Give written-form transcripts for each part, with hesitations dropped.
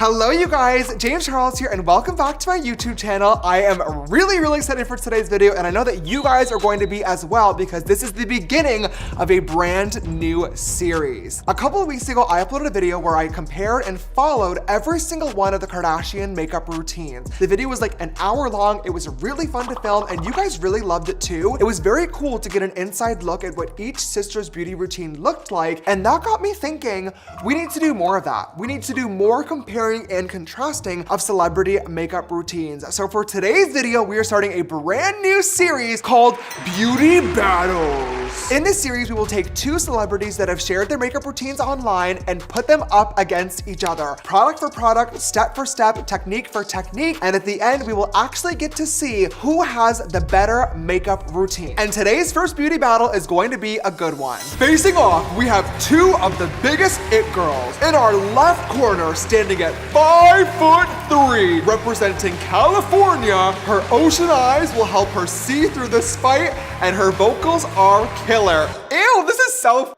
Hello you guys, James Charles here and welcome back to my YouTube channel. I am really excited for today's video and I know that you guys are going to be as well because this is the beginning of a brand new series. A couple of weeks ago, I uploaded a video where I compared and followed every single one of the Kardashian makeup routines. The video was like an hour long. It was really fun to film and you guys really loved it too. It was very cool to get an inside look at what each sister's beauty routine looked like, and that got me thinking, we need to do more of that. We need to do more comparing and contrasting of celebrity makeup routines. So for today's video, we are starting a brand new series called Beauty Battles. In this series, we will take two celebrities that have shared their makeup routines online and put them up against each other. Product for product, step for step, technique for technique, and at the end, we will actually get to see who has the better makeup routine. And today's first beauty battle is going to be a good one. Facing off, we have two of the biggest it girls. In our left corner, standing at 5'3", representing California, her ocean eyes will help her see through this fight, and her vocals are killer. Ew, this is so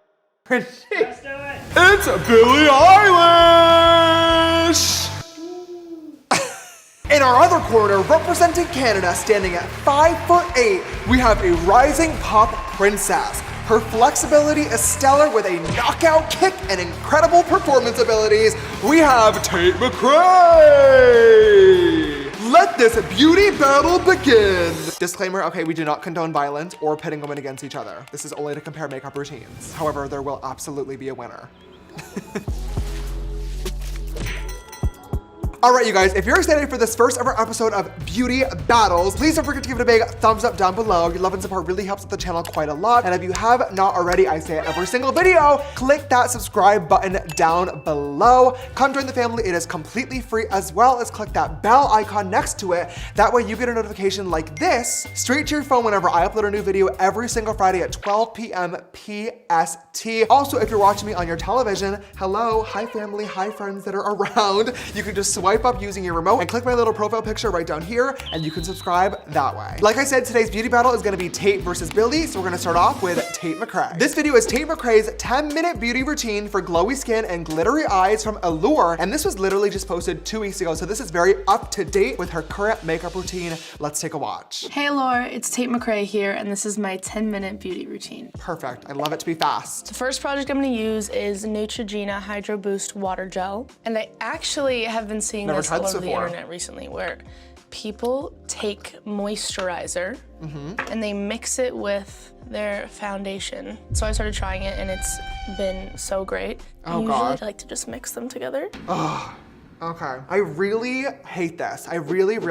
pretty. Let's do it. It's Billie Eilish! In our other corner, representing Canada, standing at 5'8", we have a rising pop princess. Her flexibility is stellar with a knockout kick and incredible performance abilities. We have Tate MCRAE. Let this beauty battle begin. Disclaimer, okay, we do not condone violence or pitting women against each other. This is only to compare makeup routines. However, there will absolutely be a winner. All right, you guys, if you're excited for this first ever episode of Beauty Battles, please don't forget to give it a big thumbs up down below. Your love and support really helps with the channel quite a lot. And if you have not already, I say it every single video, click that subscribe button down below. Come join the family, it is completely free, as well as click that bell icon next to it. That way you get a notification like this straight to your phone whenever I upload a new video every single Friday at 12 p.m. PST. Also, if you're watching me on your television, hello, hi family, hi friends that are around. You can just swipe up using your remote and click my little profile picture right down here and you can subscribe that way. Like I said, today's beauty battle is gonna be Tate versus Billie, so we're gonna start off with Tate MCRAE. This video is Tate MCRAE's 10-minute beauty routine for glowy skin and glittery eyes from Allure, and this was literally just posted 2 weeks ago, so this is very up to date with her current makeup routine. Let's take a watch. Hey Laura, it's Tate MCRAE here, and this is my 10-minute beauty routine. Perfect, I love it to be fast. The first product I'm gonna use is Neutrogena Hydro Boost Water Gel, and I actually have been seeing this all over the internet recently where people take moisturizer and they mix it with their foundation. So I started trying it and it's been so great. Oh, usually God. I like to just mix them together. Oh, okay. I really hate this. I really hate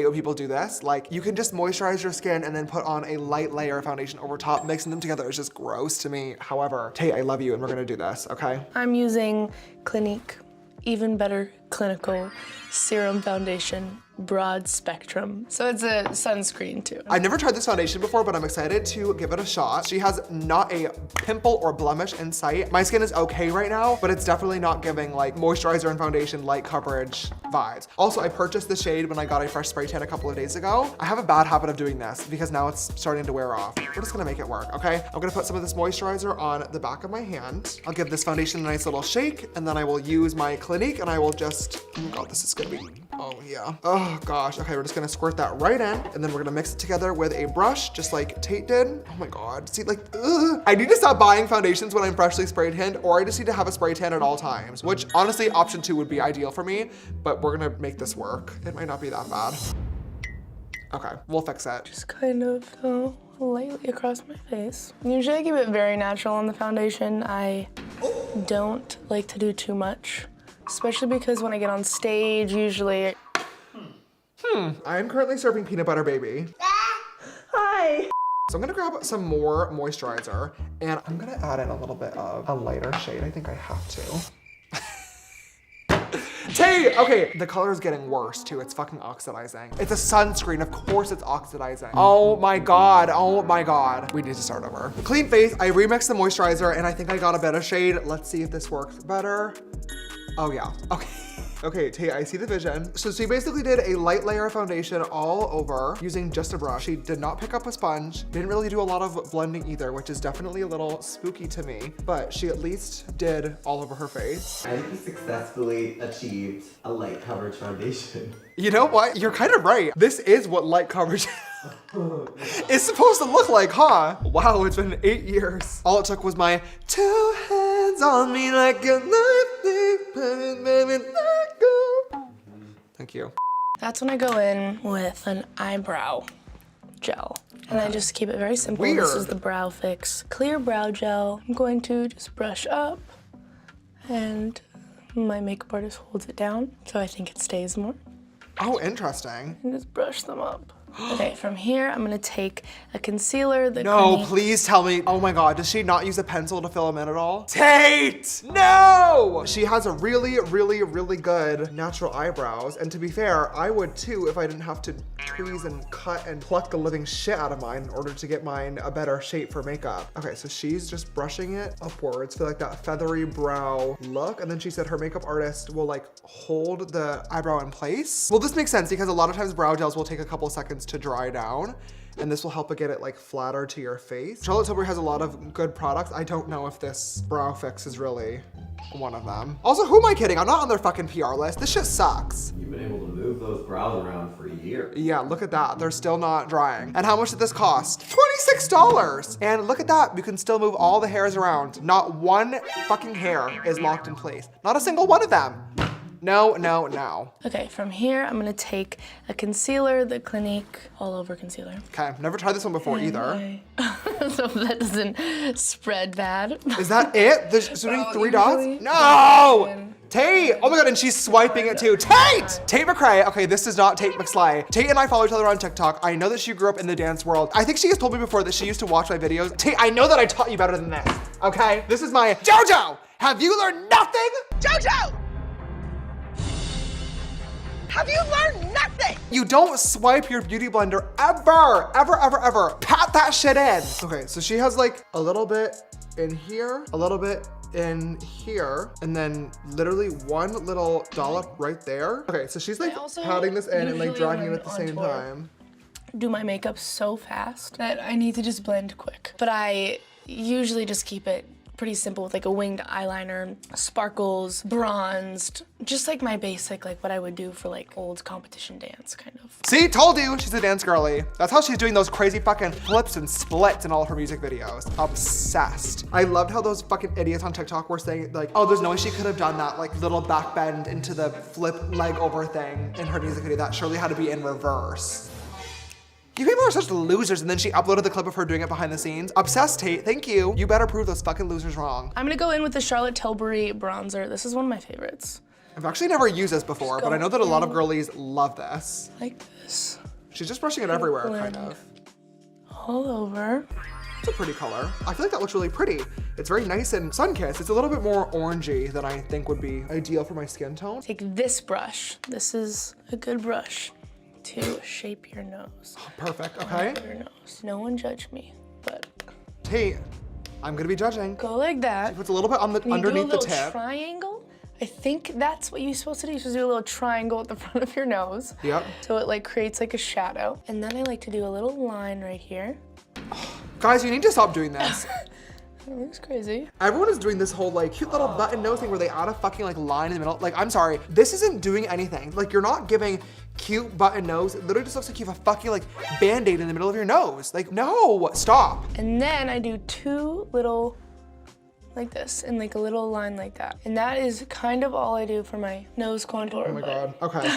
when people do this. Like, you can just moisturize your skin and then put on a light layer of foundation over top. Mixing them together is just gross to me. However, Tate, I love you and we're gonna do this, okay? I'm using Clinique Even Better Clinical Serum Foundation Broad Spectrum. So it's a sunscreen too. I've never tried this foundation before, but I'm excited to give it a shot. She has not a pimple or blemish in sight. My skin is okay right now, but it's definitely not giving like moisturizer and foundation light coverage vibes. Also, I purchased the shade when I got a fresh spray tan a couple of days ago. I have a bad habit of doing this because now it's starting to wear off. We're just gonna make it work, okay? I'm gonna put some of this moisturizer on the back of my hand. I'll give this foundation a nice little shake, and then I will use my Clinique and I will just, oh my God, this is gonna be, oh yeah. Oh gosh, okay, we're just gonna squirt that right in, and then we're gonna mix it together with a brush, just like Tate did. Oh my God, see, like, ugh. I need to stop buying foundations when I'm freshly spray tanned, or I just need to have a spray tan at all times, which honestly, option 2 would be ideal for me, but we're gonna make this work. It might not be that bad. Okay, we'll fix it. Just kind of go lightly across my face. Usually I keep it very natural on the foundation. I don't like to do too much, especially because when I get on stage, usually I'm currently serving peanut butter baby. Hi. So I'm gonna grab some more moisturizer and I'm gonna add in a little bit of a lighter shade. I think I have to. Tate! Okay, the color is getting worse too. It's fucking oxidizing. It's a sunscreen, of course it's oxidizing. Oh my God, oh my God. We need to start over. Clean face, I remixed the moisturizer and I think I got a better shade. Let's see if this works better. Oh yeah, okay. Okay, Tate, I see the vision. So she basically did a light layer of foundation all over using just a brush. She did not pick up a sponge, didn't really do a lot of blending either, which is definitely a little spooky to me, but she at least did all over her face. I think you successfully achieved a light coverage foundation. You know what? You're kind of right. This is what light coverage is supposed to look like, huh? Wow, it's been 8 years. All it took was my 2 hands on me like a knife, baby, let go. Thank you. That's when I go in with an eyebrow gel. And I just keep it very simple. Weird. This is the Brow Fix Clear Brow Gel. I'm going to just brush up, and my makeup artist holds it down, so I think it stays more. Oh, interesting. And just brush them up. Okay, from here, I'm gonna take a concealer. No, please tell me. Oh my God, does she not use a pencil to fill them in at all? Tate, no! She has a really, really, really good natural eyebrows. And to be fair, I would too if I didn't have to tweeze and cut and pluck the living shit out of mine in order to get mine a better shape for makeup. Okay, so she's just brushing it upwards for like that feathery brow look. And then she said her makeup artist will like hold the eyebrow in place. Well, this makes sense because a lot of times brow gels will take a couple of seconds to dry down, and this will help it get it like flatter to your face. Charlotte Tilbury has a lot of good products. I don't know if this Brow Fix is really one of them. Also, who am I kidding? I'm not on their fucking PR list. This shit sucks. You've been able to move those brows around for a year. Yeah, look at that. They're still not drying. And how much did this cost? $26. And look at that. You can still move all the hairs around. Not one fucking hair is locked in place. Not a single one of them. No, no, no. Okay, from here, I'm gonna take a concealer, the Clinique All Over Concealer. Okay, never tried this one before either. So that doesn't spread bad. Is that it? There's doing Well, 3 dots? usually- No! Tate! Oh my God, and she's swiping it too. Tate! Tate MCRAE. Okay, this is not Tate McSlay. Tate and I follow each other on TikTok. I know that she grew up in the dance world. I think she has told me before that she used to watch my videos. Tate, I know that I taught you better than this, okay? This is my JoJo! Have you learned nothing? JoJo! Have you learned nothing? You don't swipe your beauty blender ever, ever, ever, ever. Pat that shit in. Okay, so she has like a little bit in here, a little bit in here, and then literally one little dollop right there. Okay, so she's like patting this in and like dragging it at the same time. Do my makeup so fast that I need to just blend quick. But I usually just keep it pretty simple with like a winged eyeliner, sparkles, bronzed, just like my basic, like what I would do for like old competition dance kind of. See, told you, she's a dance girly. That's how she's doing those crazy fucking flips and splits in all of her music videos. Obsessed. I loved how those fucking idiots on TikTok were saying like, oh, there's no way she could have done that like little back bend into the flip leg over thing in her music video. That surely had to be in reverse. You people are such losers, and then she uploaded the clip of her doing it behind the scenes. Obsessed, Tate, thank you. You better prove those fucking losers wrong. I'm gonna go in with the Charlotte Tilbury bronzer. This is one of my favorites. I've actually never used this before, but I know that a lot of girlies love this. Like this. She's just brushing it everywhere, kind of. All over. It's a pretty color. I feel like that looks really pretty. It's very nice and sun-kissed. It's a little bit more orangey than I think would be ideal for my skin tone. Take this brush. This is a good brush to shape your nose. Perfect, okay. Your nose. No one judge me, but. Tate, I'm gonna be judging. Go like that. Puts a little bit on the underneath the tip. You do a little tip. triangle. I think that's what you're supposed to do. You're supposed to do a little triangle at the front of your nose. Yep. So it like creates like a shadow. And then I like to do a little line right here. Guys, you need to stop doing this. That looks crazy. Everyone is doing this whole like cute little button nose thing where they add a fucking like line in the middle. Like, I'm sorry, this isn't doing anything. Like, you're not giving cute button nose. It literally just looks like you have a fucking like Band-Aid in the middle of your nose. Like, no, stop. And then I do two little, like this, and like a little line like that. And that is kind of all I do for my nose contour. Oh my God, okay.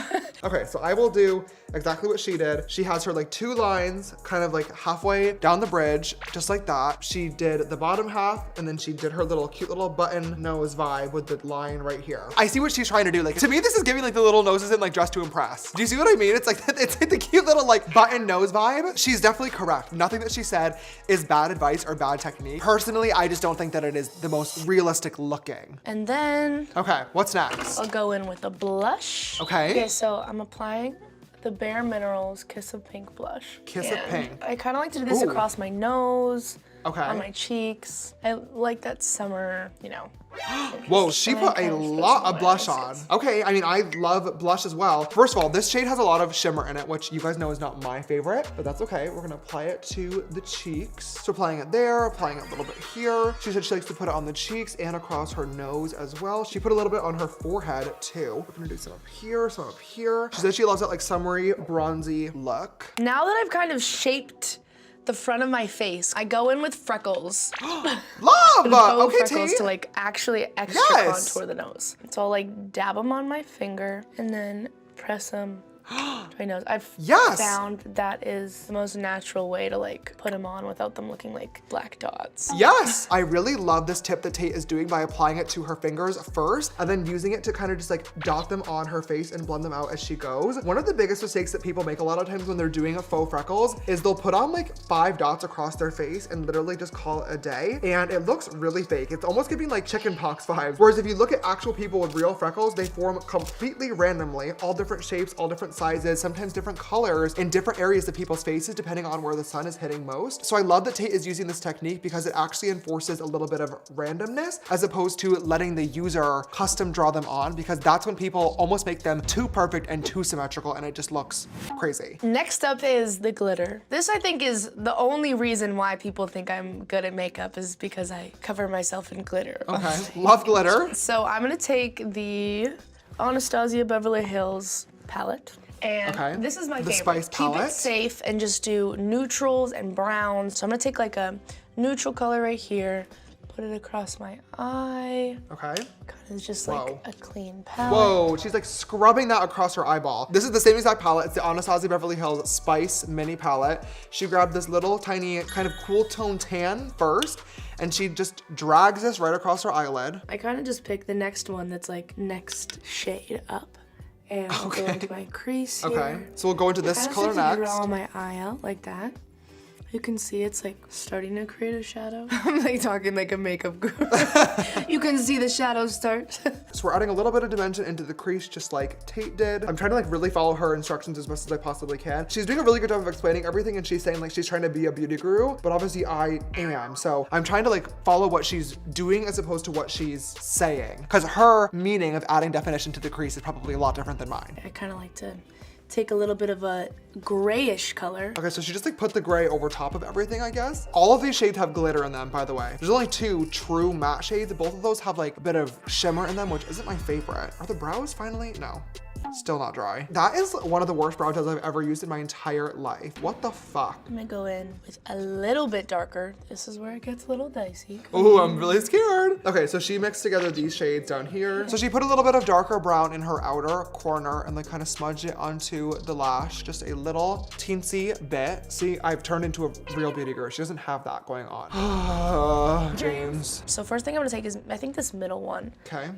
Okay, so I will do exactly what she did. She has her like two lines kind of like halfway down the bridge, just like that. She did the bottom half, and then she did her little cute little button nose vibe with the line right here. I see what she's trying to do. Like, to me, this is giving like the little noses in like Dress to Impress. Do you see what I mean? It's like the cute little like button nose vibe. She's definitely correct. Nothing that she said is bad advice or bad technique. Personally, I just don't think that it is the most realistic looking. And then Okay, what's next? I'll go in with a blush. Okay. Okay, so I'm applying the Bare Minerals Kiss of Pink blush. Kiss of Pink. I kind of like to do this Ooh. across my nose, Okay. On my cheeks. I like that summer, you know. Whoa, she put a lot of blush on. Okay, I mean, I love blush as well. First of all, this shade has a lot of shimmer in it, which you guys know is not my favorite, but that's okay. We're gonna apply it to the cheeks. So applying it there, applying it a little bit here. She said she likes to put it on the cheeks and across her nose as well. She put a little bit on her forehead too. We're gonna do some up here, some up here. She said she loves that like summery, bronzy look. Now that I've kind of shaped the front of my face, I go in with freckles. Love! Okay, freckles T. to like actually extra contour the nose. So I'll like dab them on my finger and then press them to my nose. I've found that is the most natural way to like put them on without them looking like black dots. Yes! I really love this tip that Tate is doing by applying it to her fingers first and then using it to kind of just like dot them on her face and blend them out as she goes. One of the biggest mistakes that people make a lot of times when they're doing a faux freckles is they'll put on like 5 dots across their face and literally just call it a day. And it looks really fake. It's almost giving like chicken pox vibes. Whereas if you look at actual people with real freckles, they form completely randomly, all different shapes, all different sizes, sometimes different colors in different areas of people's faces depending on where the sun is hitting most. So I love that Tate is using this technique because it actually enforces a little bit of randomness as opposed to letting the user custom draw them on, because that's when people almost make them too perfect and too symmetrical and it just looks crazy. Next up is the glitter. This I think is the only reason why people think I'm good at makeup is because I cover myself in glitter. Okay, love glitter. So I'm gonna take the Anastasia Beverly Hills palette. And this is my favorite. Spice palette. Keep it safe and just do neutrals and browns. So I'm gonna take like a neutral color right here, put it across my eye. Okay. Kind of just like a clean palette. Whoa, she's like scrubbing that across her eyeball. This is the same exact palette. It's the Anastasia Beverly Hills Spice Mini Palette. She grabbed this little tiny kind of cool tone tan first, and she just drags this right across her eyelid. I kind of just pick the next one that's like next shade up. And I'll go into my crease here. Okay, so we'll go into this color next. next. Draw my eye out like that. You can see it's like starting to create a shadow. I'm like talking like a makeup guru. You can see the shadows start. So we're adding a little bit of dimension into the crease just like Tate did. I'm trying to like really follow her instructions as much as I possibly can. She's doing a really good job of explaining everything and she's saying like she's trying to be a beauty guru, but obviously I am. So I'm trying to like follow what she's doing as opposed to what she's saying. Because her meaning of adding definition to the crease is probably a lot different than mine. I kind of like to take a little bit of a grayish color. Okay, so she just like put the gray over top of everything, I guess. All of these shades have glitter in them, by the way. There's only 2 true matte shades. Both of those have like a bit of shimmer in them, which isn't my favorite. Are the brows finally? No. Still not dry. That is one of the worst brow gels I've ever used in my entire life. What the fuck? I'm gonna go in with a little bit darker. This is where it gets a little dicey. Ooh, I'm really scared. Okay, so she mixed together these shades down here. So she put a little bit of darker brown in her outer corner and like kind of smudged it onto the lash, just a little teensy bit. See, I've turned into a real beauty guru. She doesn't have that going on. James. So first thing I'm gonna take is, I think this middle one. Okay.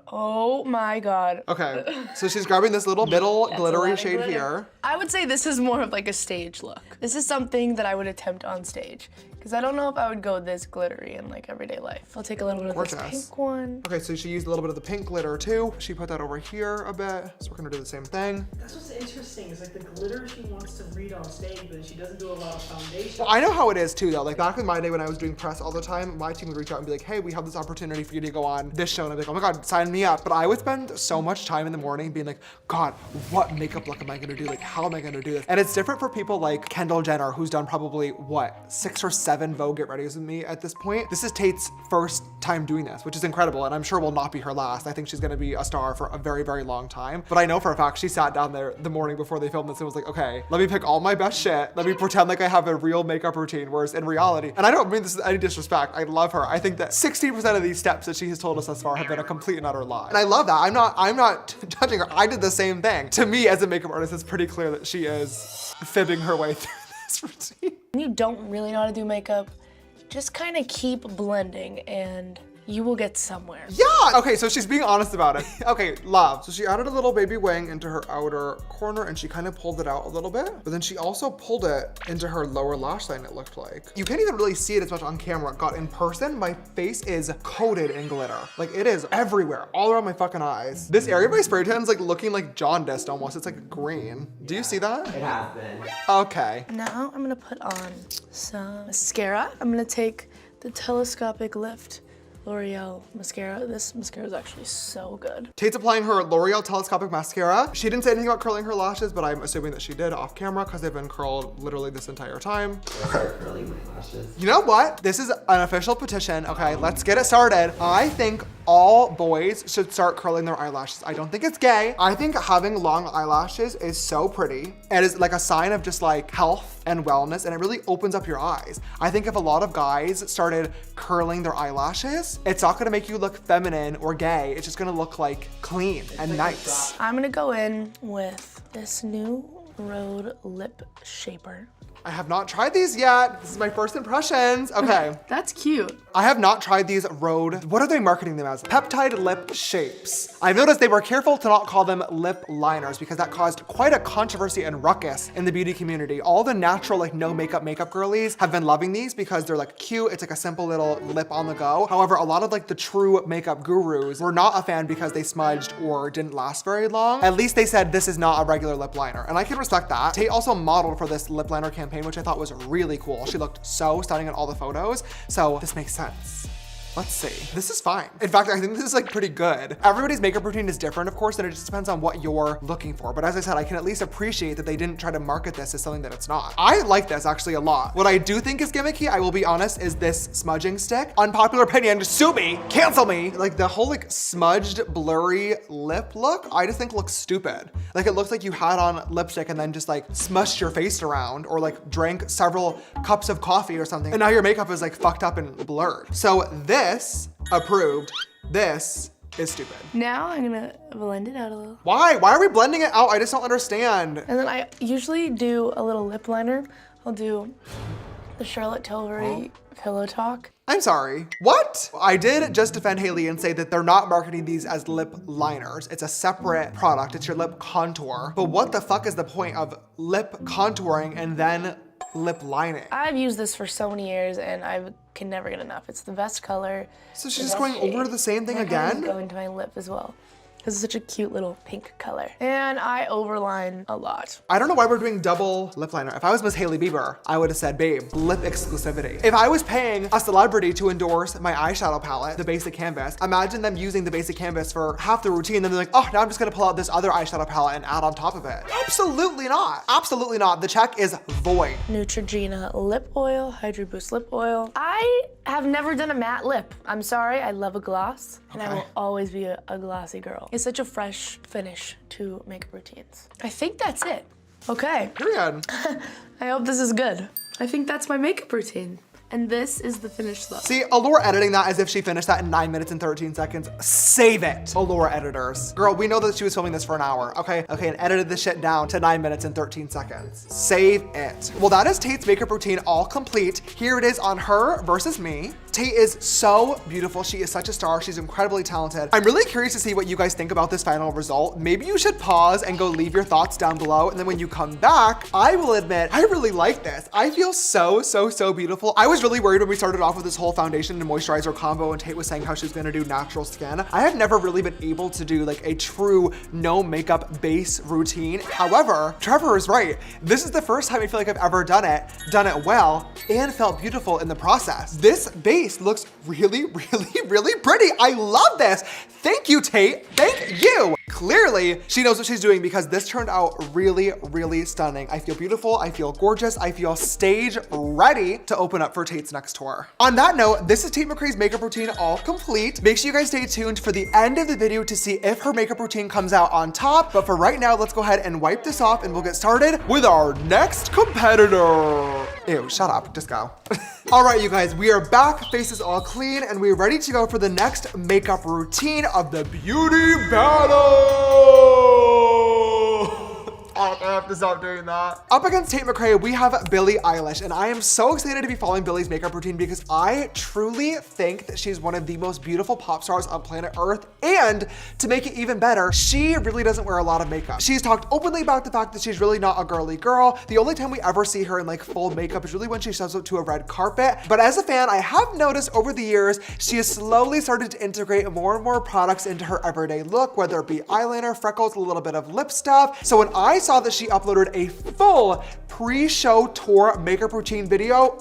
Oh my God. Okay, so she's grabbing this little middle glittery shade here. I would say this is more of like a stage look. This is something that I would attempt on stage, because I don't know if I would go this glittery in like everyday life. I'll take a little bit of this pink one. Okay, so she used a little bit of the pink glitter too. She put that over here a bit, so we're gonna do the same thing. That's what's interesting, is like the glitter she wants to read on stage, but she doesn't do a lot of foundation. Well, I know how it is too though. Like back in my day when I was doing press all the time, my team would reach out and be like, hey, we have this opportunity for you to go on this show. And I'd be like, oh my God, sign me up. But I would spend so much time in the morning being like, God, what makeup look am I gonna do? Like, how am I gonna do this? And it's different for people like Kendall Jenner, who's done probably, what, 6 or 7 Vogue Get Ready's with me at this point. This is Tate's first time doing this, which is incredible. And I'm sure will not be her last. I think she's gonna be a star for a very, very long time. But I know for a fact she sat down there the morning before they filmed this and was like, okay, let me pick all my best shit. Let me pretend like I have a real makeup routine, whereas in reality, and I don't mean this is any disrespect, I love her. I think that 60% of these steps that she has told us thus far have been a complete and utter lie. And I love that. I'm not judging her. I did the same thing. To me, as a makeup artist, it's pretty clear that she is fibbing her way through this routine. When you don't really know how to do makeup, just kind of keep blending and you will get somewhere. Yeah, okay, so she's being honest about it. Okay, love. So she added a little baby wing into her outer corner and she kind of pulled it out a little bit, but then she also pulled it into her lower lash line, it looked like. You can't even really see it as much on camera. God, in person, my face is coated in glitter. Like it is everywhere, all around my fucking eyes. This area of my spray tan is like looking like jaundiced almost. It's like green. Do you see that? It has been. Okay. Now I'm gonna put on some mascara. I'm gonna take the Telescopic Lift L'Oreal mascara. This mascara is actually so good. Tate's applying her L'Oreal Telescopic Mascara. She didn't say anything about curling her lashes, but I'm assuming that she did off camera because they've been curled literally this entire time. I'll start curling my lashes. You know what? This is an official petition, okay? Let's get it started. I think all boys should start curling their eyelashes. I don't think it's gay. I think having long eyelashes is so pretty. It is like a sign of just like health and wellness, and it really opens up your eyes. I think if a lot of guys started curling their eyelashes, it's not gonna make you look feminine or gay. It's just gonna look like clean and nice. I'm gonna go in with this new Rhode Lip Shaper. I have not tried these yet. This is my first impressions. Okay. That's cute. I have not tried these Rhode, what are they marketing them as? Peptide lip shapes. I've noticed they were careful to not call them lip liners because that caused quite a controversy and ruckus in the beauty community. All the natural, like no makeup girlies have been loving these because they're like cute. It's like a simple little lip on the go. However, a lot of like the true makeup gurus were not a fan because they smudged or didn't last very long. At least they said this is not a regular lip liner, and I can respect that. Tate also modeled for this lip liner campaign, which I thought was really cool. She looked so stunning in all the photos, so this makes sense. Let's see. This is fine. In fact, I think this is like pretty good. Everybody's makeup routine is different, of course, and it just depends on what you're looking for. But as I said, I can at least appreciate that they didn't try to market this as something that it's not. I like this actually a lot. What I do think is gimmicky, I will be honest, is this smudging stick. Unpopular opinion, sue me, cancel me. Like the whole like smudged, blurry lip look, I just think looks stupid. Like it looks like you had on lipstick and then just like smushed your face around or like drank several cups of coffee or something. And now your makeup is like fucked up and blurred. So this, approved. This is stupid. Now I'm gonna blend it out a little. Why? Why are we blending it out? I just don't understand. And then I usually do a little lip liner. I'll do the Charlotte Tilbury Pillow Talk. I'm sorry. What? I did just defend Haley and say that they're not marketing these as lip liners. It's a separate product. It's your lip contour. But what the fuck is the point of lip contouring and then lip lining? I've used this for so many years and I can never get enough. It's the best color. So she's just going over the same thing again? Go into my lip as well. This is such a cute little pink color. And I overline a lot. I don't know why we're doing double lip liner. If I was Miss Hailey Bieber, I would have said, babe, lip exclusivity. If I was paying a celebrity to endorse my eyeshadow palette, the Basic Canvas, imagine them using the Basic Canvas for half the routine, then they're like, oh, now I'm just gonna pull out this other eyeshadow palette and add on top of it. Absolutely not. Absolutely not. The check is void. Neutrogena lip oil, Hydro Boost lip oil. I have never done a matte lip. I'm sorry, I love a gloss, and I will always be a glossy girl. It's such a fresh finish to makeup routines. I think that's it. Okay. Period. I hope this is good. I think that's my makeup routine. And this is the finished look. See, Allure editing that as if she finished that in 9 minutes and 13 seconds. Save it, Allure editors. Girl, we know that she was filming this for an hour, okay? Okay, and edited the shit down to 9 minutes and 13 seconds. Save it. Well, that is Tate's makeup routine all complete. Here it is on her versus me. Tate is so beautiful. She is such a star. She's incredibly talented. I'm really curious to see what you guys think about this final result. Maybe you should pause and go leave your thoughts down below. And then when you come back, I will admit, I really like this. I feel so, so, so beautiful. I was really worried when we started off with this whole foundation and moisturizer combo and Tate was saying how she's gonna do natural skin. I have never really been able to do like a true no makeup base routine. However, Trevor is right. This is the first time I feel like I've ever done it well, and felt beautiful in the process. This base looks really, really, really pretty. I love this. Thank you, Tate. Thank you. Clearly, she knows what she's doing because this turned out really, really stunning. I feel beautiful. I feel gorgeous. I feel stage ready to open up for Tate's next tour. On that note, this is Tate McRae's makeup routine all complete. Make sure you guys stay tuned for the end of the video to see if her makeup routine comes out on top. But for right now, let's go ahead and wipe this off and we'll get started with our next competitor. Ew, shut up, just go. All right, you guys, we are back, faces all clean, and we're ready to go for the next makeup routine of the beauty battle. I have to stop doing that. Up against Tate McRae, we have Billie Eilish, and I am so excited to be following Billie's makeup routine because I truly think that she's one of the most beautiful pop stars on planet Earth, and to make it even better, she really doesn't wear a lot of makeup. She's talked openly about the fact that she's really not a girly girl. The only time we ever see her in like full makeup is really when she shows up to a red carpet. But as a fan, I have noticed over the years, she has slowly started to integrate more and more products into her everyday look, whether it be eyeliner, freckles, a little bit of lip stuff. So when I saw that she uploaded a full pre-show tour makeup routine video,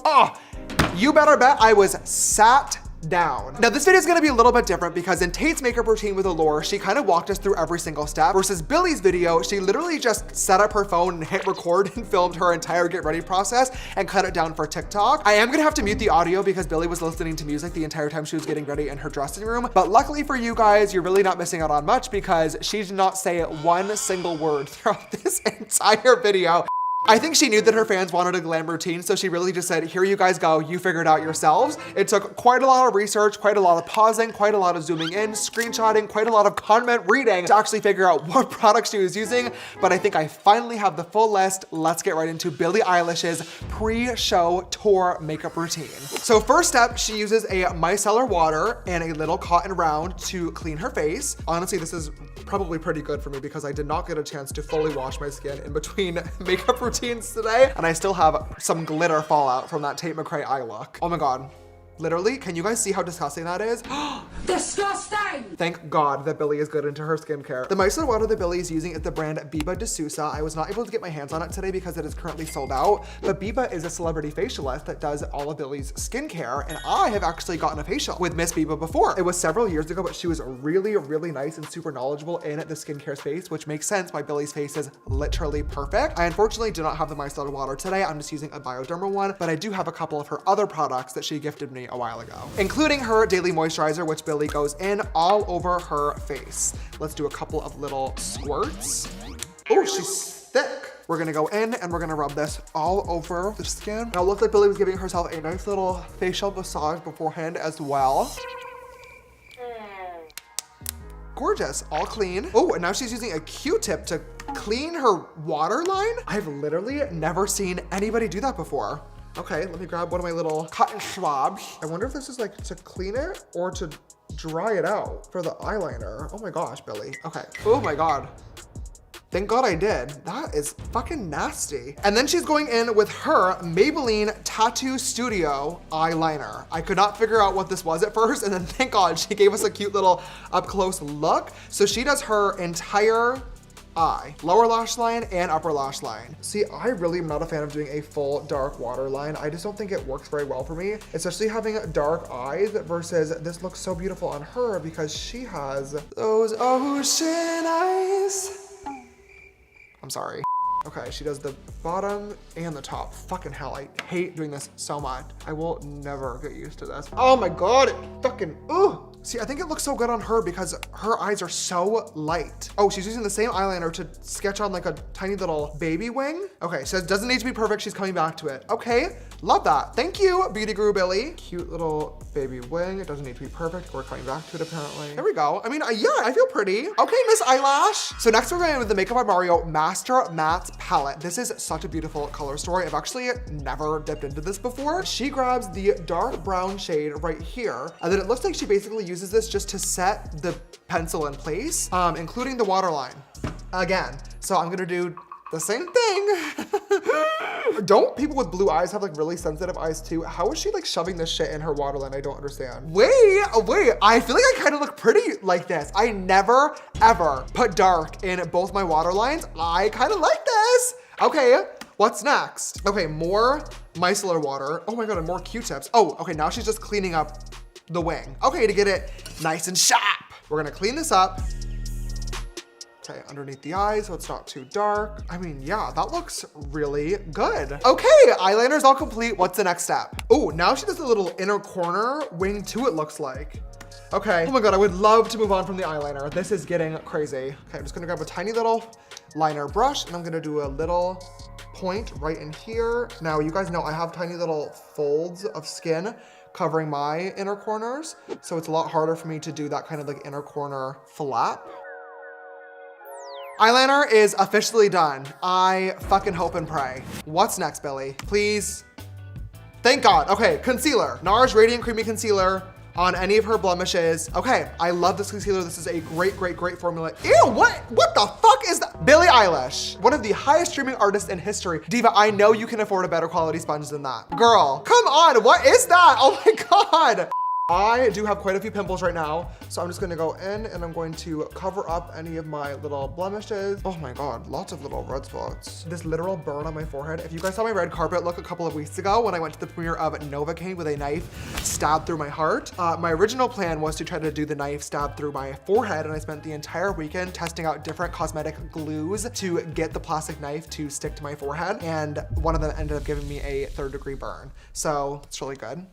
you better bet I was sat down. Now this video is gonna be a little bit different because in Tate's makeup routine with Allure, she kind of walked us through every single step versus Billie's video, she literally just set up her phone and hit record and filmed her entire get ready process and cut it down for TikTok. I am gonna have to mute the audio because Billie was listening to music the entire time she was getting ready in her dressing room. But luckily for you guys, you're really not missing out on much because she did not say one single word throughout this entire video. I think she knew that her fans wanted a glam routine, so she really just said, here you guys go, you figure it out yourselves. It took quite a lot of research, quite a lot of pausing, quite a lot of zooming in, screenshotting, quite a lot of comment reading to actually figure out what product she was using, but I think I finally have the full list. Let's get right into Billie Eilish's pre-show tour makeup routine. So first step, she uses a micellar water and a little cotton round to clean her face. Honestly, this is probably pretty good for me because I did not get a chance to fully wash my skin in between makeup routines today, and I still have some glitter fallout from that Tate McRae eye look. Oh my God. Literally, can you guys see how disgusting that is? Disgusting! Thank God that Billie is good into her skincare. The micellar water that Billie is using is the brand Biba de Sousa. I was not able to get my hands on it today because it is currently sold out, but Biba is a celebrity facialist that does all of Billie's skincare, and I have actually gotten a facial with Miss Biba before. It was several years ago, but she was really, really nice and super knowledgeable in the skincare space, which makes sense why Billie's face is literally perfect. I unfortunately do not have the micellar water today. I'm just using a Bioderma one, but I do have a couple of her other products that she gifted me a while ago, including her daily moisturizer, which Billie goes in all over her face. Let's do a couple of little squirts. Oh, she's thick. We're gonna go in and we're gonna rub this all over the skin. Now it looks like Billie was giving herself a nice little facial massage beforehand as well. Gorgeous, all clean. Oh, and now she's using a Q-tip to clean her waterline. I've literally never seen anybody do that before. Okay, let me grab one of my little cotton swabs. I wonder if this is like to clean it or to dry it out for the eyeliner. Oh my gosh, Billie. Okay, oh my God. Thank God I did. That is fucking nasty. And then she's going in with her Maybelline Tattoo Studio eyeliner. I could not figure out what this was at first, and then thank God she gave us a cute little up close look. So she does her entire eye, lower lash line and upper lash line. See, I really am not a fan of doing a full dark waterline. I just don't think it works very well for me, especially having dark eyes versus this looks so beautiful on her because she has those ocean eyes. I'm sorry. Okay, she does the bottom and the top. Fucking hell, I hate doing this so much. I will never get used to this. Oh my God, it fucking, ooh. See, I think it looks so good on her because her eyes are so light. Oh, she's using the same eyeliner to sketch on like a tiny little baby wing. Okay, so it doesn't need to be perfect. She's coming back to it. Okay, love that. Thank you, Beauty Guru Billie. Cute little baby wing. It doesn't need to be perfect. We're coming back to it apparently. There we go. I mean, yeah, I feel pretty. Okay, Miss Eyelash. So next we're going with the Makeup by Mario Master Matte Palette. This is such a beautiful color story. I've actually never dipped into this before. She grabs the dark brown shade right here, and then it looks like she basically uses this just to set the pencil in place, including the waterline again. So I'm gonna do the same thing. Don't people with blue eyes have like really sensitive eyes too? How is she like shoving this shit in her waterline? I don't understand. Wait, I feel like I kind of look pretty like this. I never ever put dark in both my waterlines. I kind of like this. Okay, what's next? Okay, more micellar water. Oh my God, and more Q-tips. Oh, okay, now she's just cleaning up the wing. Okay, to get it nice and sharp. We're gonna clean this up. Okay, underneath the eyes so it's not too dark. I mean, yeah, that looks really good. Okay, eyeliner's all complete. What's the next step? Oh, now she does a little inner corner wing too, it looks like. Okay, oh my God, I would love to move on from the eyeliner. This is getting crazy. Okay, I'm just gonna grab a tiny little liner brush and I'm gonna do a little point right in here. Now, you guys know I have tiny little folds of skin covering my inner corners, so it's a lot harder for me to do that kind of like inner corner flap. eyeliner is officially done. I fucking hope and pray. What's next, Billie? Please. Thank God. Okay, concealer. NARS Radiant Creamy Concealer on any of her blemishes. Okay, I love this concealer. This is a great, great, great formula. Ew, what the fuck is that? Billie Eilish, one of the highest streaming artists in history. Diva, I know you can afford a better quality sponge than that. Girl, come on, what is that? Oh my God. I do have quite a few pimples right now, so I'm just gonna go in and I'm going to cover up any of my little blemishes. Oh my God, lots of little red spots. This literal burn on my forehead. If you guys saw my red carpet look a couple of weeks ago when I went to the premiere of Novocaine with a knife stabbed through my heart, my original plan was to try to do the knife stab through my forehead, and I spent the entire weekend testing out different cosmetic glues to get the plastic knife to stick to my forehead, and one of them ended up giving me a 3rd-degree burn. So it's really good.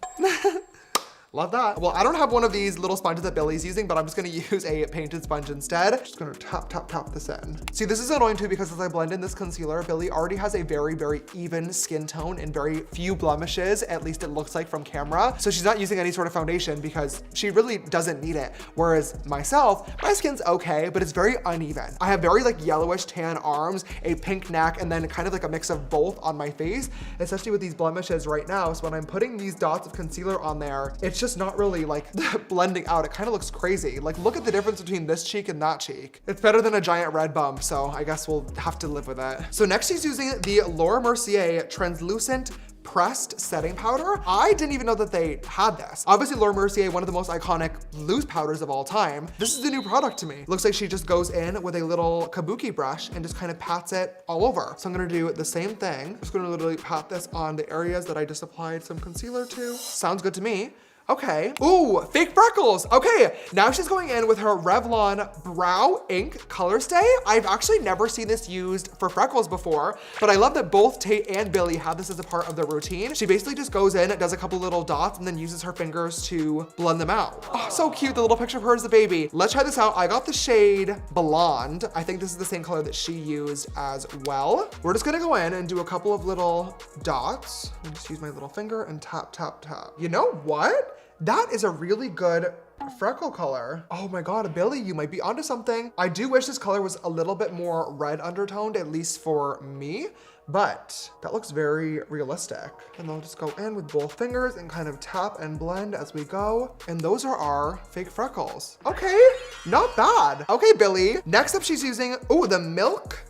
Love that. Well, I don't have one of these little sponges that Billie's using, but I'm just gonna use a painted sponge instead. Just gonna tap, tap, tap this in. See, this is annoying too because as I blend in this concealer, Billie already has a very, very even skin tone and very few blemishes, at least it looks like from camera. So she's not using any sort of foundation because she really doesn't need it. Whereas myself, my skin's okay, but it's very uneven. I have very like yellowish tan arms, a pink neck, and then kind of like a mix of both on my face, especially with these blemishes right now. So when I'm putting these dots of concealer on there, it's just not really like blending out. It kind of looks crazy. Like look at the difference between this cheek and that cheek. It's better than a giant red bump, so I guess we'll have to live with it. So next she's using the Laura Mercier Translucent Pressed Setting Powder. I didn't even know that they had this. Obviously Laura Mercier, one of the most iconic loose powders of all time. This is a new product to me. Looks like she just goes in with a little kabuki brush and just kind of pats it all over. So I'm gonna do the same thing. Just gonna literally pat this on the areas that I just applied some concealer to. Sounds good to me. Okay. Ooh, fake freckles. Okay, now she's going in with her Revlon Brow Ink Color Stay. I've actually never seen this used for freckles before, but I love that both Tate and Billie have this as a part of their routine. She basically just goes in, does a couple little dots, and then uses her fingers to blend them out. Oh, so cute, the little picture of her as the baby. Let's try this out. I got the shade Blonde. I think this is the same color that she used as well. We're just gonna go in and do a couple of little dots. I'll just use my little finger and tap, tap, tap. You know what? That is a really good freckle color. Oh my God, Billie, you might be onto something. I do wish this color was a little bit more red undertoned, at least for me, but that looks very realistic. And I'll just go in with both fingers and kind of tap and blend as we go. And those are our fake freckles. Okay, not bad. Okay, Billie. Next up, she's using, oh, the Milk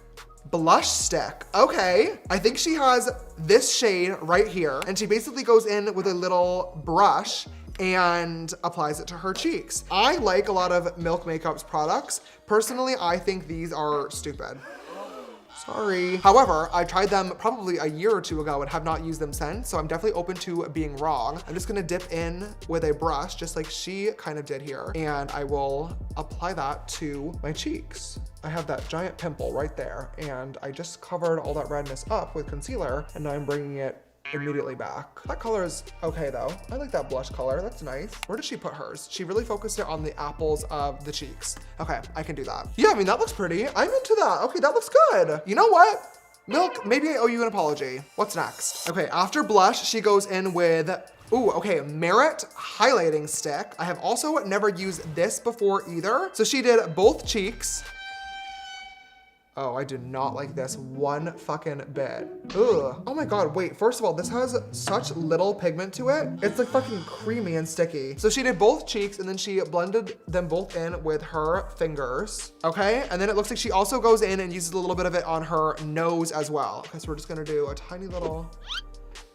Blush Stick. Okay, I think she has this shade right here, and she basically goes in with a little brush and applies it to her cheeks. I like a lot of Milk Makeup's products. Personally, I think these are stupid. Sorry. However, I tried them probably a year or two ago and have not used them since, so I'm definitely open to being wrong. I'm just gonna dip in with a brush, just like she kind of did here, and I will apply that to my cheeks. I have that giant pimple right there, and I just covered all that redness up with concealer, and now I'm bringing it immediately back. That color is okay though. I like that blush color, that's nice. Where did she put hers? She really focused it on the apples of the cheeks. Okay, I can do that. Yeah, I mean, that looks pretty. I'm into that. Okay, that looks good. You know what? Milk, maybe I owe you an apology. What's next? Okay, after blush, she goes in with, ooh, okay, Merit Highlighting Stick. I have also never used this before either. So she did both cheeks. Oh, I do not like this one fucking bit. Ugh. Oh my God, wait, first of all, this has such little pigment to it. It's like fucking creamy and sticky. So she did both cheeks and then she blended them both in with her fingers, okay? And then it looks like she also goes in and uses a little bit of it on her nose as well. Okay, so we're just gonna do a tiny little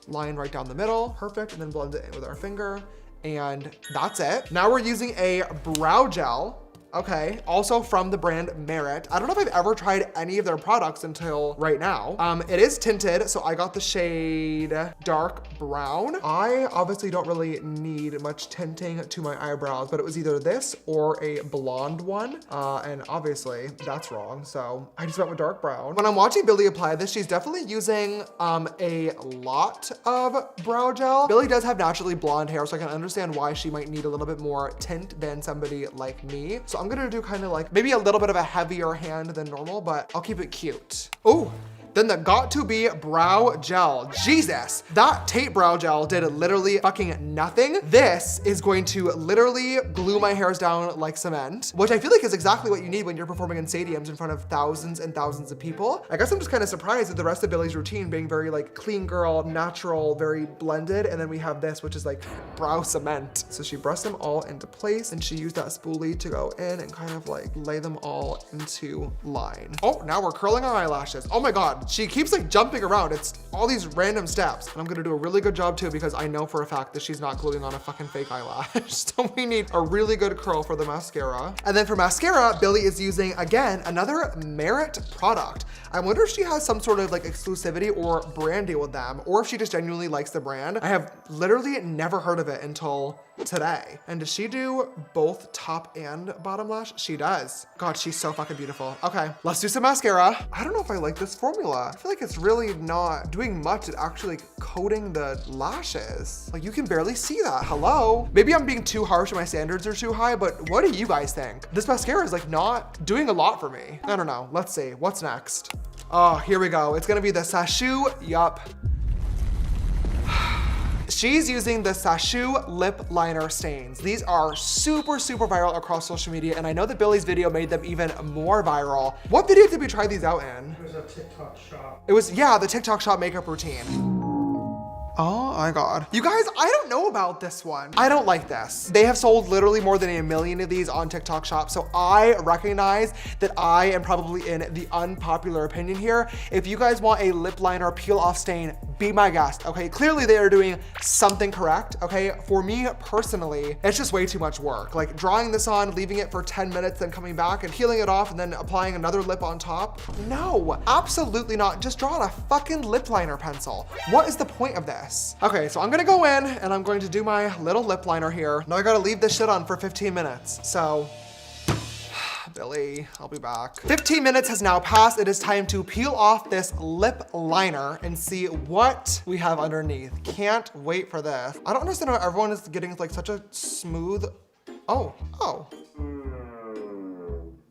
line right down the middle. Perfect, and then blend it in with our finger. And that's it. Now we're using a brow gel. Okay, also from the brand Merit. I don't know if I've ever tried any of their products until right now. It is tinted, so I got the shade Dark Brown. I obviously don't really need much tinting to my eyebrows, but it was either this or a blonde one, and obviously that's wrong, so I just went with Dark Brown. When I'm watching Billie apply this, she's definitely using a lot of brow gel. Billie does have naturally blonde hair, so I can understand why she might need a little bit more tint than somebody like me. So I'm gonna do kind of like maybe a little bit of a heavier hand than normal, but I'll keep it cute. Oh, Then the Got2b brow gel. Jesus, that Tate brow gel did literally fucking nothing. This is going to literally glue my hairs down like cement, which I feel like is exactly what you need when you're performing in stadiums in front of thousands and thousands of people. I guess I'm just kind of surprised at the rest of Billie's routine being very like clean girl, natural, very blended. And then we have this, which is like brow cement. So she brushed them all into place and she used that spoolie to go in and kind of like lay them all into line. Oh, now we're curling our eyelashes. Oh my God, she keeps like jumping around. It's all these random steps. And I'm gonna do a really good job too because I know for a fact that she's not gluing on a fucking fake eyelash. So we need a really good curl for the mascara. And then for mascara, Billie is using, again, another Merit product. I wonder if she has some sort of like exclusivity or brand deal with them, or if she just genuinely likes the brand. I have literally never heard of it until today. And does she do both top and bottom lash? She does. God, she's so fucking beautiful. Okay, let's do some mascara. I don't know if I like this formula. I feel like it's really not doing much at actually coating the lashes. Like you can barely see that, hello? Maybe I'm being too harsh and my standards are too high, but what do you guys think? This mascara is like not doing a lot for me. I don't know, let's see, what's next? Oh, here we go. It's gonna be the Sashu, yup. She's using the Sashu lip liner stains. These are super, super viral across social media, and I know that Billie's video made them even more viral. What video did we try these out in? It was a TikTok shop. It was, yeah, the TikTok shop makeup routine. Oh my God. You guys, I don't know about this one. I don't like this. They have sold literally more than 1 million of these on TikTok shop, so I recognize that I am probably in the unpopular opinion here. If you guys want a lip liner peel off stain, be my guest, okay? Clearly they are doing something correct, okay? For me personally, it's just way too much work. Like drawing this on, leaving it for 10 minutes, then coming back and peeling it off and then applying another lip on top. No, absolutely not. Just draw on a fucking lip liner pencil. What is the point of this? Okay, so I'm gonna go in and I'm going to do my little lip liner here. Now I gotta leave this shit on for 15 minutes. So, Billie, I'll be back. 15 minutes has now passed. It is time to peel off this lip liner and see what we have underneath. Can't wait for this. I don't understand how everyone is getting like such a smooth, oh.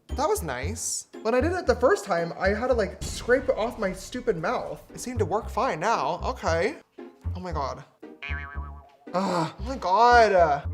That was nice. When I did it the first time, I had to like scrape it off my stupid mouth. It seemed to work fine now, okay. Oh my God. Oh my God.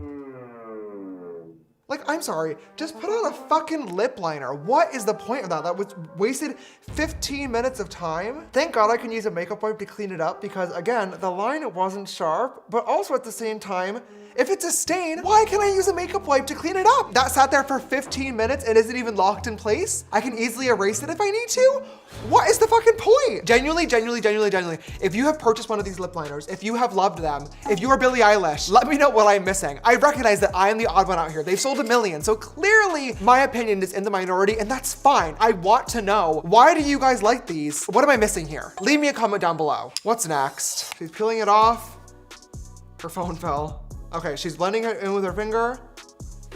Like, I'm sorry, just put on a fucking lip liner. What is the point of that? That was wasted 15 minutes of time. Thank God I can use a makeup wipe to clean it up because again, the line wasn't sharp, but also at the same time, if it's a stain, why can't I use a makeup wipe to clean it up? That sat there for 15 minutes and isn't even locked in place. I can easily erase it if I need to. What is the fucking point? Genuinely, if you have purchased one of these lip liners, if you have loved them, if you are Billie Eilish, let me know what I'm missing. I recognize that I am the odd one out here. They've sold 1 million, so clearly my opinion is in the minority and that's fine. I want to know, why do you guys like these? What am I missing here? Leave me a comment down below. What's next? She's peeling it off. Her phone fell. Okay, she's blending it in with her finger.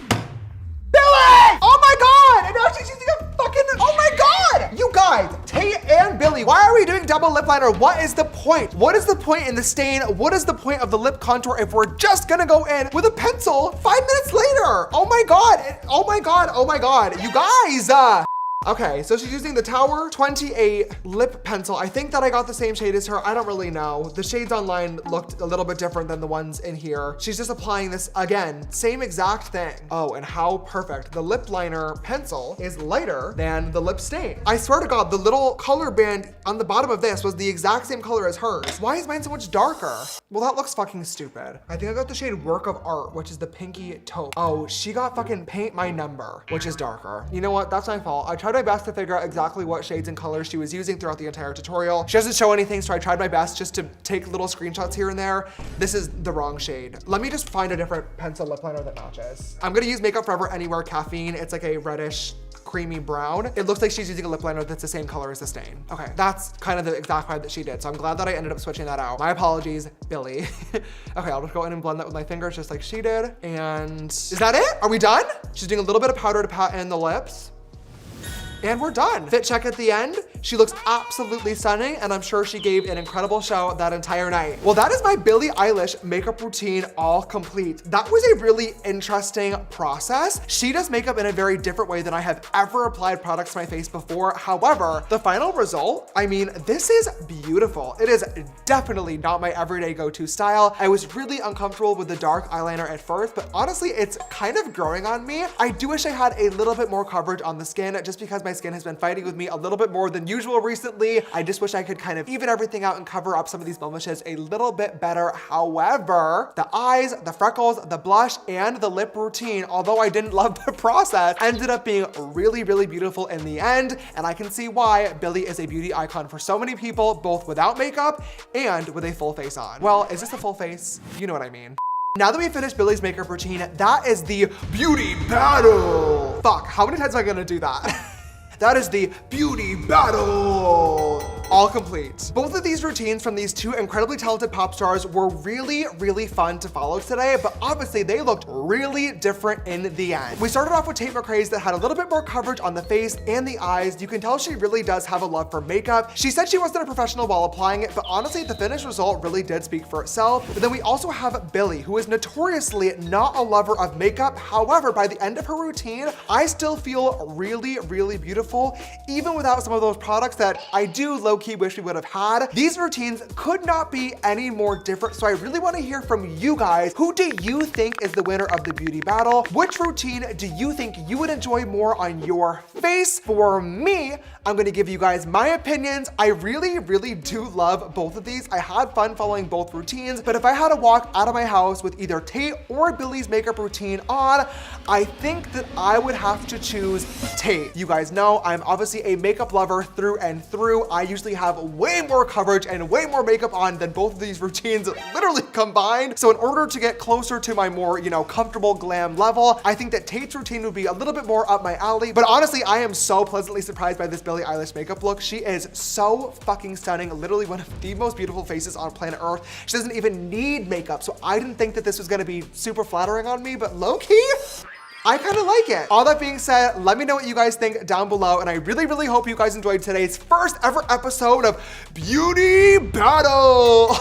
Billie! Oh my God! And now she's using a fucking, oh my God! You guys, Tate and Billie, why are we doing double lip liner? What is the point? What is the point in the stain? What is the point of the lip contour if we're just gonna go in with a pencil 5 minutes later? Oh my God, oh my God, oh my God. You guys, Okay, so she's using the Tower 28 lip pencil. I think that I got the same shade as her. I don't really know. The shades online looked a little bit different than the ones in here. She's just applying this again, same exact thing. Oh, and how perfect. The lip liner pencil is lighter than the lip stain. I swear to God, the little color band on the bottom of this was the exact same color as hers. Why is mine so much darker? Well, that looks fucking stupid. I think I got the shade Work of Art, which is the pinky taupe. Oh, she got fucking Paint My Number, which is darker. You know what? That's my fault. I tried my best to figure out exactly what shades and colors she was using throughout the entire tutorial. She doesn't show anything, so I tried my best just to take little screenshots here and there. This is the wrong shade. Let me just find a different pencil lip liner that matches. I'm gonna use Makeup Forever Anywhere Caffeine. It's like a reddish, creamy brown. It looks like she's using a lip liner that's the same color as the stain. Okay, that's kind of the exact vibe that she did. So I'm glad that I ended up switching that out. My apologies, Billie. Okay, I'll just go in and blend that with my fingers just like she did. And is that it? Are we done? She's doing a little bit of powder to pat in the lips. And we're done. Fit check at the end. She looks absolutely stunning, and I'm sure she gave an incredible show that entire night. Well, that is my Billie Eilish makeup routine all complete. That was a really interesting process. She does makeup in a very different way than I have ever applied products to my face before. However, the final result, I mean, this is beautiful. It is definitely not my everyday go-to style. I was really uncomfortable with the dark eyeliner at first, but honestly, it's kind of growing on me. I do wish I had a little bit more coverage on the skin just because my skin has been fighting with me a little bit more than usual recently. I just wish I could kind of even everything out and cover up some of these blemishes a little bit better. However, the eyes, the freckles, the blush, and the lip routine, although I didn't love the process, ended up being really, really beautiful in the end. And I can see why Billie is a beauty icon for so many people, both without makeup and with a full face on. Well, is this a full face? You know what I mean. Now that we finished Billie's makeup routine, that is the beauty battle. Fuck, how many times am I gonna do that? That is the beauty battle. All complete. Both of these routines from these two incredibly talented pop stars were really, really fun to follow today, but obviously they looked really different in the end. We started off with Tate MCRAE's that had a little bit more coverage on the face and the eyes. You can tell she really does have a love for makeup. She said she wasn't a professional while applying it, but honestly, the finished result really did speak for itself. But then we also have Billie, who is notoriously not a lover of makeup. However, by the end of her routine, I still feel really, really beautiful, even without some of those products that I do low-key wish we would have had. These routines could not be any more different, so I really want to hear from you guys. Who do you think is the winner of the beauty battle? Which routine do you think you would enjoy more on your face? For me, I'm gonna give you guys my opinions. I really, really do love both of these. I had fun following both routines, but if I had to walk out of my house with either Tate or Billie's makeup routine on, I think that I would have to choose Tate. You guys know I'm obviously a makeup lover through and through. I usually have way more coverage and way more makeup on than both of these routines literally combined. So in order to get closer to my more, comfortable glam level, I think that Tate's routine would be a little bit more up my alley. But honestly, I am so pleasantly surprised by this Billie Eilish makeup look. She is so fucking stunning, literally one of the most beautiful faces on planet Earth. She doesn't even need makeup, so I didn't think that this was gonna be super flattering on me, but low-key, I kind of like it. All that being said, let me know what you guys think down below, and I really, really hope you guys enjoyed today's first ever episode of Beauty Battle.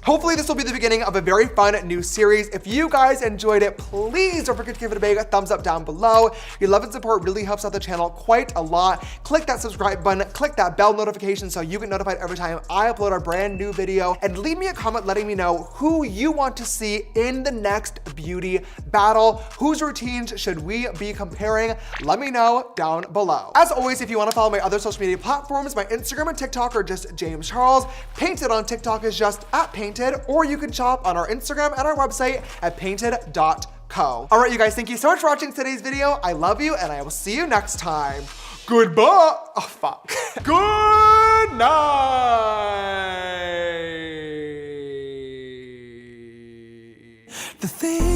Hopefully this will be the beginning of a very fun new series. If you guys enjoyed it, please don't forget to give it a big thumbs up down below. Your love and support really helps out the channel quite a lot. Click that subscribe button, click that bell notification so you get notified every time I upload a brand new video, and leave me a comment letting me know who you want to see in the next beauty battle. Whose routines should we be comparing? Let me know down below. As always, if you want to follow my other social media platforms, my Instagram and TikTok are just James Charles. Painted on TikTok is just @Painted. Or you can shop on our Instagram and our website at painted.co. All right, you guys, thank you so much for watching today's video. I love you, and I will see you next time. Goodbye. Oh, fuck. Good night. The thing